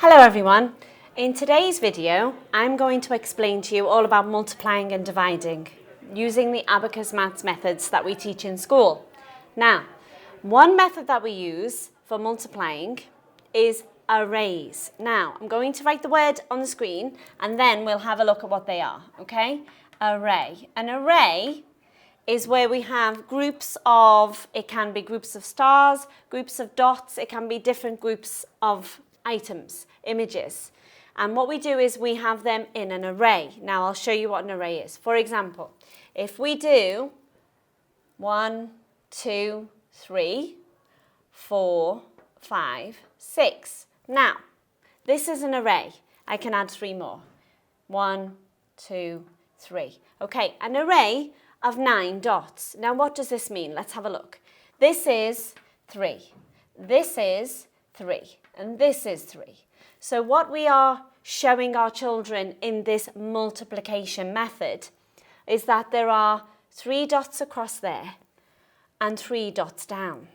Hello everyone. In today's video, I'm going to explain to you all about multiplying and dividing using the Abacus Maths methods that we teach in school. Now, one method that we use for multiplying is arrays. Now, I'm going to write the word on the screen and then we'll have a look at what they are, okay? Array. An array is where we have groups of, it can be groups of stars, groups of dots, it can be different groups of items, images. And what we do is we have them in an array. Now I'll show you what an array is. For example, if we do 1, 2, 3, 4, 5, 6. Now, this is an array. I can add 3 more. 1, 2, 3. Okay, an array of 9 dots. Now what does this mean? Let's have a look. This is 3. This is 3. And this is 3. So what we are showing our children in this multiplication method is that there are 3 dots across there and 3 dots down.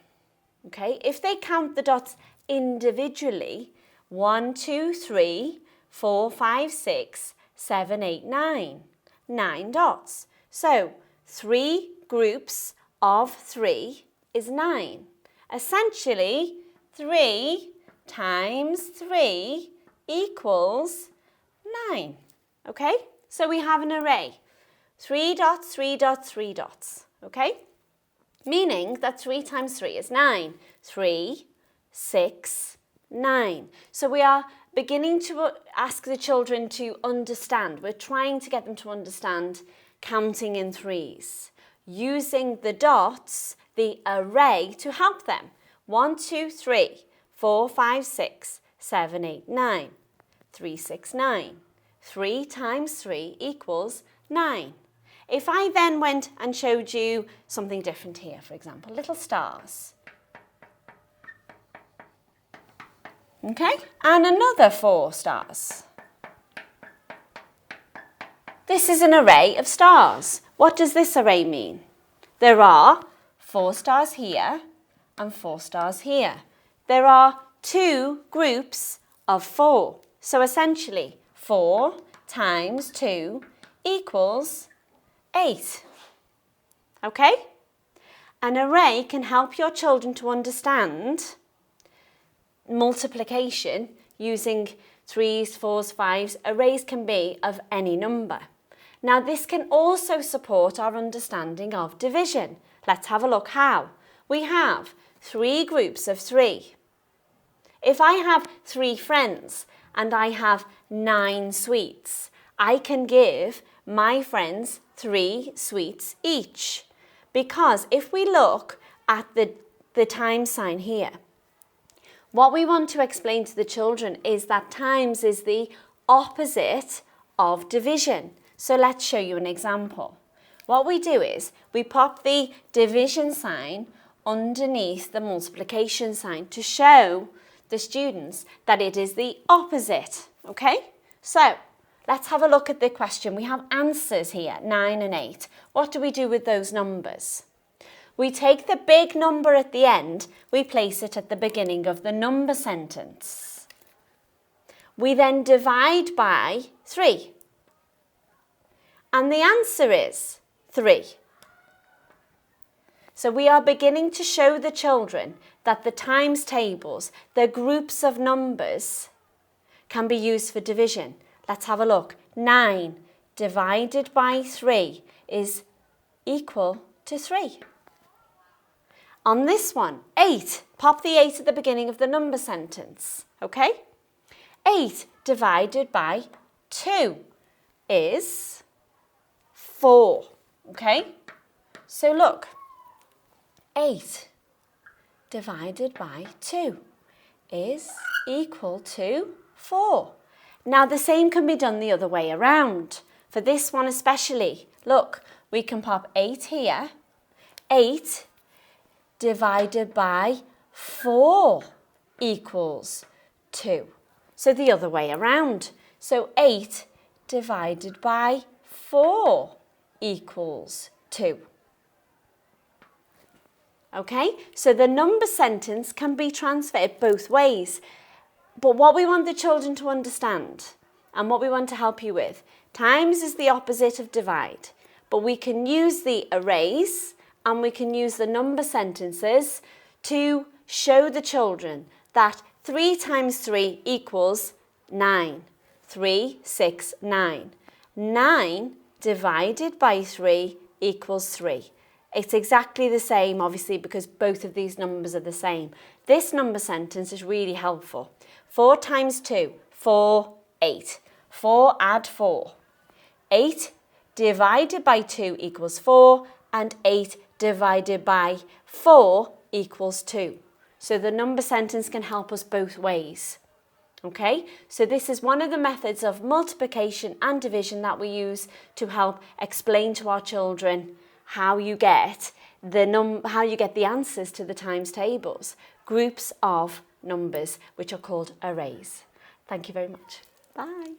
Okay, if they count the dots individually, 1, 2, 3, 4, 5, 6, 7, 8, 9. 9 dots. So 3 groups of 3 is 9. Essentially, 3 times 3 equals 9. Okay? So we have an array. 3 dots, 3 dots, 3 dots. Okay? Meaning that 3 times 3 is 9. 3, 6, 9. So we are beginning to ask the children to understand. We're trying to get them to understand counting in threes, using the dots, the array, to help them. 1, 2, 3, 4, 5, 6, 7, 8, 9. 3, 6, 9. 3 times 3 equals 9. If I then went and showed you something different here, for example, little stars. Okay, and another 4 stars. This is an array of stars. What does this array mean? There are 4 stars here and 4 stars here. There are 2 groups of 4. So essentially, 4 times 2 equals 8. Okay? An array can help your children to understand multiplication using 3s, 4s, 5s. Arrays can be of any number. Now this can also support our understanding of division. Let's have a look how. We have 3 groups of 3. If I have 3 friends and I have 9 sweets, I can give my friends 3 sweets each. Because if we look at the times sign here, what we want to explain to the children is that times is the opposite of division. So let's show you an example. What we do is we pop the division sign underneath the multiplication sign to show the students that it is the opposite. Okay? So let's have a look at the question. We have answers here, 9 and 8. What do we do with those numbers? We take the big number at the end, we place it at the beginning of the number sentence. We then divide by 3. And the answer is 3. So we are beginning to show the children that the times tables, the groups of numbers, can be used for division. Let's have a look. 9 divided by 3 is equal to 3. On this one, 8, pop the 8 at the beginning of the number sentence, okay? 8 divided by 2 is 4, okay? So look, 8 divided by 2 is equal to 4. Now the same can be done the other way around. For this one especially, look, we can pop 8 here. 8 divided by 4 equals 2. So the other way around. So 8 divided by 4 equals 2. Okay, so the number sentence can be transferred both ways. But what we want the children to understand and what we want to help you with, times is the opposite of divide, but we can use the arrays and we can use the number sentences to show the children that 3 times 3 equals 9. 3, 6, 9. 9 divided by 3 equals 3. It's exactly the same, obviously, because both of these numbers are the same. This number sentence is really helpful. 4 times 2, 4, 8. 4 add 4. 8 divided by 2 equals 4, and 8 divided by 4 equals 2. So the number sentence can help us both ways. Okay, so this is one of the methods of multiplication and division that we use to help explain to our children how you get the answers to the times tables, groups of numbers which are called arrays. Thank you very much. Bye.